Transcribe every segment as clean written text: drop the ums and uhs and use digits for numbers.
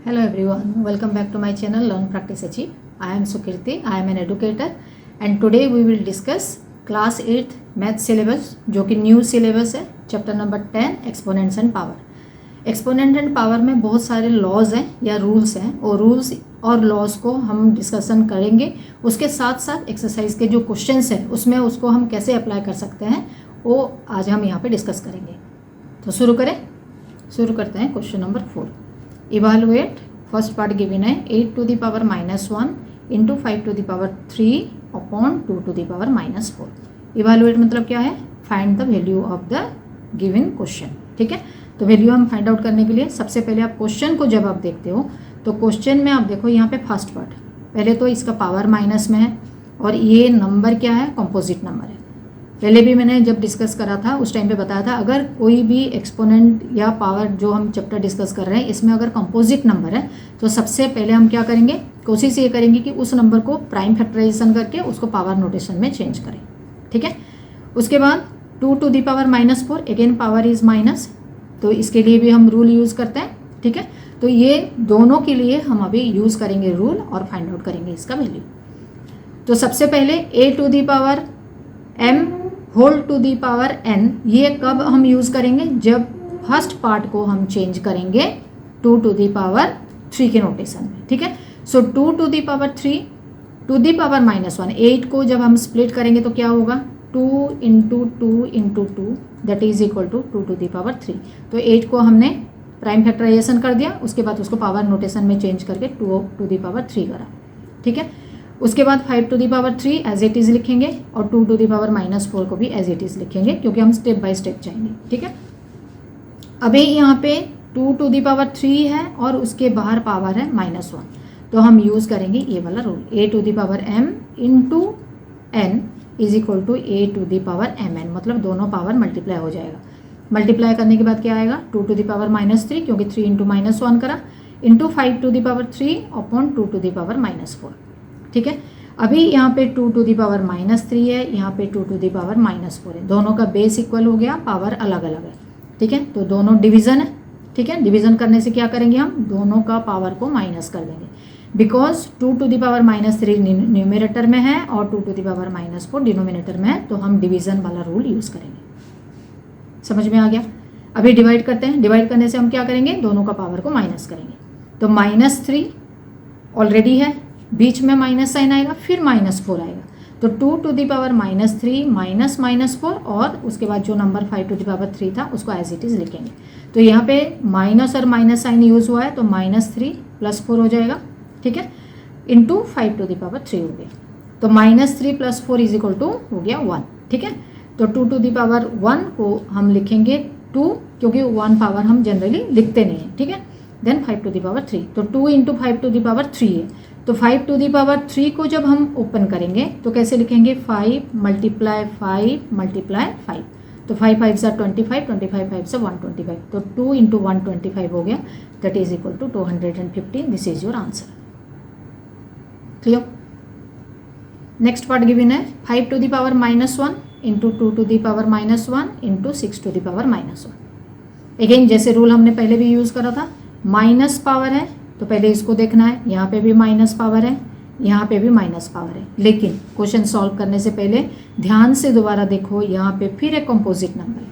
Hello everyone, welcome back to my channel Learn Practice Achieve. I am Sukirti, I am an educator and today we will discuss class 8th math syllabus जो कि new syllabus है, chapter number 10 exponents and power. Exponent and power में बहुत सारे laws हैं या rules हैं और रूल्स और लॉज को हम डिस्कशन करेंगे। उसके साथ साथ एक्सरसाइज के जो क्वेश्चंस हैं उसमें उसको हम कैसे अप्लाई कर सकते हैं वो आज हम यहाँ पे डिस्कस करेंगे। तो शुरू करते हैं question number 4। Evaluate first part given है 8 to the power -1 into 5 to the power 3 upon 2 to the power -4। Evaluate मतलब क्या है? Find the value of the given question. ठीक है, तो वैल्यू हम फाइंड आउट करने के लिए सबसे पहले आप क्वेश्चन को जब आप देखते हो तो क्वेश्चन में आप देखो यहाँ पे फर्स्ट पार्ट, पहले तो इसका पावर माइनस में है और ये नंबर क्या है? कंपोजिट नंबर है। पहले भी मैंने जब डिस्कस करा था उस टाइम पे बताया था अगर कोई भी एक्सपोनेंट या पावर जो हम चैप्टर डिस्कस कर रहे हैं इसमें अगर कंपोजिट नंबर है तो सबसे पहले हम क्या करेंगे, कोशिश ये करेंगे कि उस नंबर को प्राइम फैक्टराइजेशन करके उसको पावर नोटेशन में चेंज करें। ठीक है, उसके बाद 2 to the power -4, again power is minus, तो इसके लिए भी हम रूल यूज़ करते हैं। ठीक है, तो ये दोनों के लिए हम अभी यूज़ करेंगे रूल और फाइंड आउट करेंगे इसका वैल्यू। तो सबसे पहले a to the power m whole to the power n, ये कब हम यूज़ करेंगे? जब फर्स्ट पार्ट को हम चेंज करेंगे 2 to the power 3 के नोटेशन में। ठीक है, so 2 to the power 3 to the power -1, 8 को जब हम स्प्लिट करेंगे तो क्या होगा? 2 into 2 into 2 that is equal to 2 to the power 3। तो 8 को हमने प्राइम फैक्टराइजेशन कर दिया, उसके बाद उसको पावर नोटेशन में चेंज करके 2 to the power 3 करा। ठीक है, उसके बाद 5 to the power 3 as it is लिखेंगे और 2 to the power -4 को भी एज इट इज़ लिखेंगे क्योंकि हम स्टेप बाय स्टेप जाएंगे। ठीक है, अभी यहाँ पे 2 to the power 3 है और उसके बाहर पावर है -1, तो हम यूज़ करेंगे ये वाला rule, a to the power m into n is equal to a to the power mn, मतलब दोनों पावर मल्टीप्लाई हो जाएगा। मल्टीप्लाई करने के बाद क्या आएगा? 2 to the power -3 क्योंकि 3 इंटू -1 करा, into 5 to the power 3 upon 2 to the power -4। ठीक है, अभी यहाँ पे 2 to the power -3 है, यहाँ पे 2 to the power -4 है, दोनों का बेस इक्वल हो गया, पावर अलग अलग है। ठीक है, तो दोनों डिवीज़न है। ठीक है, डिवीज़न करने से क्या करेंगे? हम दोनों का पावर को माइनस कर देंगे because 2 to the power -3 numerator में है और 2 to the power -4 डिनोमिनेटर में है, तो हम डिवीज़न वाला रूल यूज़ करेंगे। समझ में आ गया? अभी डिवाइड करते हैं, डिवाइड करने से हम क्या करेंगे? दोनों का पावर को माइनस करेंगे, तो -3 ऑलरेडी है, बीच में माइनस साइन आएगा, फिर -4 आएगा, तो 2 to the power -3 माइनस -4 और उसके बाद जो नंबर 5 to the power 3 था उसको एज इट इज़ लिखेंगे। तो यहाँ पे माइनस और माइनस साइन यूज़ हुआ है तो -3 + 4 हो जाएगा। ठीक है, इंटू 5 to the power 3 हो गया, तो -3 + 4 इज इक्वल टू हो गया 1। ठीक है, तो 2 to the power 1 को हम लिखेंगे 2 क्योंकि 1 पावर हम जनरली लिखते नहीं हैं। ठीक है, देन 5 to the power 3, तो 2 इंटू 5 to the power 3 है, तो 5 to the power 3 को जब हम ओपन करेंगे तो कैसे लिखेंगे? 5 × 5 तो 5 5 से 25, 25 5 से 125, तो 2 इंटू 125 हो गया, that is equal to 215। This is your answer. Clear? Next part given है 5 to the power -1 into 2 to the power -1 into 6 to the power -1। Again जैसे रूल हमने पहले भी यूज़ करा था, माइनस पावर है तो पहले इसको देखना है, यहाँ पे भी माइनस पावर है, यहाँ पे भी माइनस पावर है, लेकिन क्वेश्चन सॉल्व करने से पहले ध्यान से दोबारा देखो, यहाँ पे फिर एक कंपोजिट नंबर है।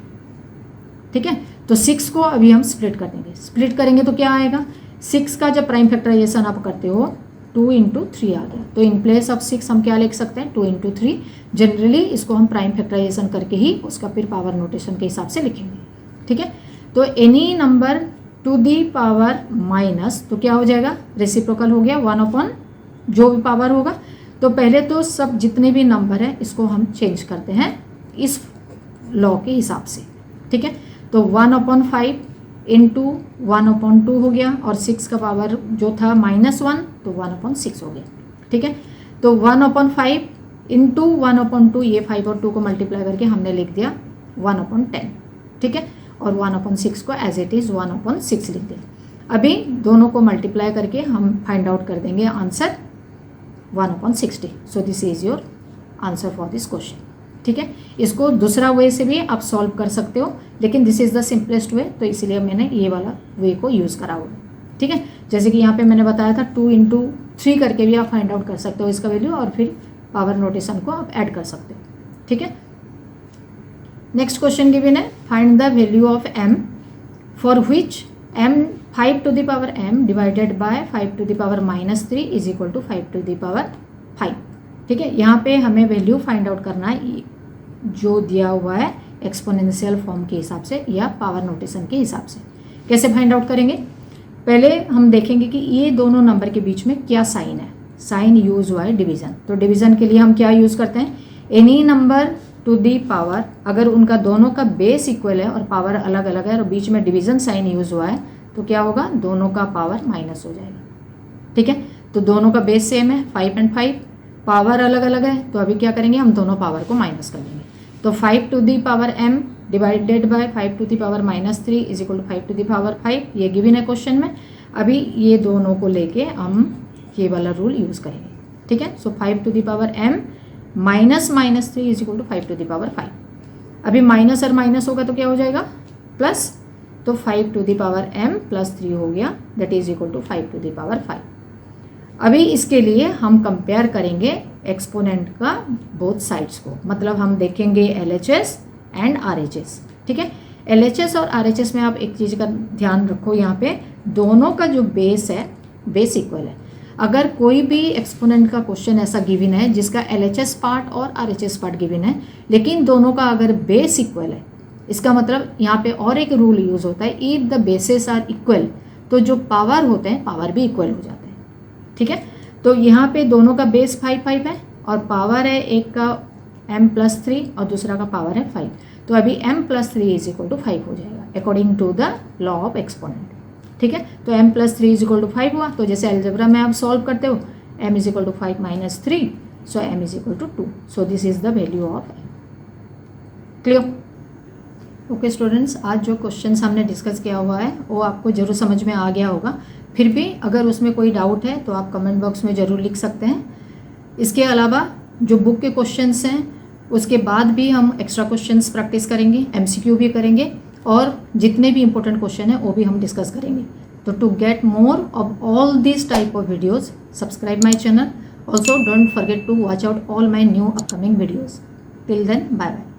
ठीक है, तो 6 को अभी हम स्प्लिट कर देंगे, स्प्लिट करेंगे तो क्या आएगा? 6 का जब प्राइम फैक्टराइजेशन आप करते हो 2 इंटू 3 आ गया, तो इन प्लेस ऑफ 6 हम क्या लिख सकते हैं? 2 इंटू 3। जनरली इसको हम प्राइम फैक्टराइजेशन करके ही उसका फिर पावर नोटेशन के हिसाब से लिखेंगे। ठीक है, तो any number to the power minus, तो क्या हो जाएगा? रेसिप्रोकल हो गया 1 अपॉन जो भी पावर होगा। तो पहले तो सब जितने भी नंबर हैं इसको हम चेंज करते हैं इस लॉ के हिसाब से। ठीक है, तो 1/5 इंटू 1/2 हो गया और 6 का पावर जो था -1 तो 1/6 हो गया। ठीक है, तो 1/5 इंटू 1/2, ये 5 और 2 को मल्टीप्लाई करके हमने लिख दिया 1/10। ठीक है, और 1/6 को एज इट इज़ 1/6 लिख दें। अभी दोनों को मल्टीप्लाई करके हम फाइंड आउट कर देंगे answer 1/60। So this is your answer for this question. ठीक है, इसको दूसरा वे से भी आप सॉल्व कर सकते हो, लेकिन this is the simplest way, तो इसीलिए मैंने ये वाला वे को यूज़ करा हुआ। ठीक है, जैसे कि यहाँ पे मैंने बताया था 2 × 3 करके भी आप फाइंड आउट कर सकते हो इसका वैल्यू, और फिर पावर नोटेशन को आप ऐड कर सकते हो। ठीक है, नेक्स्ट क्वेश्चन गिवन है, find the value of m for which m 5 to the power m divided by 5 to the power -3 is equal to 5 to the power 5। ठीक है, यहाँ पे हमें वैल्यू फाइंड आउट करना है जो दिया हुआ है एक्सपोनेंशियल फॉर्म के हिसाब से या पावर नोटेशन के हिसाब से। कैसे फाइंड आउट करेंगे, पहले हम देखेंगे कि ये दोनों नंबर के बीच में क्या साइन है। साइन यूज हुआ है डिवीज़न, तो डिवीज़न के लिए हम क्या यूज़ करते हैं, any number to the power, अगर उनका दोनों का बेस इक्वल है और पावर अलग अलग है और बीच में डिवीज़न साइन यूज हुआ है तो क्या होगा, दोनों का पावर माइनस हो जाएगा। ठीक है, तो दोनों का बेस सेम है 5 और 5, पावर अलग अलग है, तो अभी क्या करेंगे, हम दोनों पावर को माइनस कर देंगे। तो 5 to the power m divided by 5 to the power -3 is equal to 5 to the power 5, ये गिवन है क्वेश्चन में। अभी ये दोनों को लेके हम ये वाला रूल यूज़ करेंगे। ठीक है, so 5 to the power m -3 is equal to 5 to the power 5। अभी माइनस और माइनस होगा तो क्या हो जाएगा, प्लस, तो 5 to the power m +3 हो गया, that is equal to 5 to the power 5। अभी इसके लिए हम कंपेयर करेंगे एक्सपोनेंट का बोथ साइड्स को, मतलब हम देखेंगे LHS एंड RHS। ठीक है, LHS और RHS में आप एक चीज़ का ध्यान रखो, यहाँ पे दोनों का जो बेस है बेस इक्वल है। अगर कोई भी एक्सपोनेंट का क्वेश्चन ऐसा गिवन है जिसका LHS पार्ट और RHS पार्ट गिवन है लेकिन दोनों का अगर बेस इक्वल है, इसका मतलब यहाँ पे और एक रूल यूज़ होता है, if the bases are equal, तो जो पावर होते हैं पावर भी इक्वल हो जाते हैं। ठीक है, तो यहाँ पे दोनों का बेस 5 है और पावर है, एक का m+3 और दूसरा का पावर है 5, तो अभी m+3 इज इक्वल टू 5 हो जाएगा according to the law of exponent. ठीक है, तो m+3 इज इक्वल टू 5 हुआ, तो जैसे अलजेब्रा में आप सॉल्व करते हो m is equal to 5 - 3, so m is equal to 2, so this is the value of m। Clear? Okay students, आज जो क्वेश्चंस हमने डिस्कस किया हुआ है वो आपको जरूर समझ में आ गया होगा। फिर भी अगर उसमें कोई डाउट है तो आप कमेंट बॉक्स में ज़रूर लिख सकते हैं। इसके अलावा जो बुक के क्वेश्चंस हैं उसके बाद भी हम एक्स्ट्रा क्वेश्चंस प्रैक्टिस करेंगे, MCQ भी करेंगे और जितने भी इंपॉर्टेंट क्वेश्चन हैं वो भी हम डिस्कस करेंगे। तो to get more of all this type of videos, subscribe my channel. Also don't forget to watch out all my new upcoming videos. Till then, bye bye.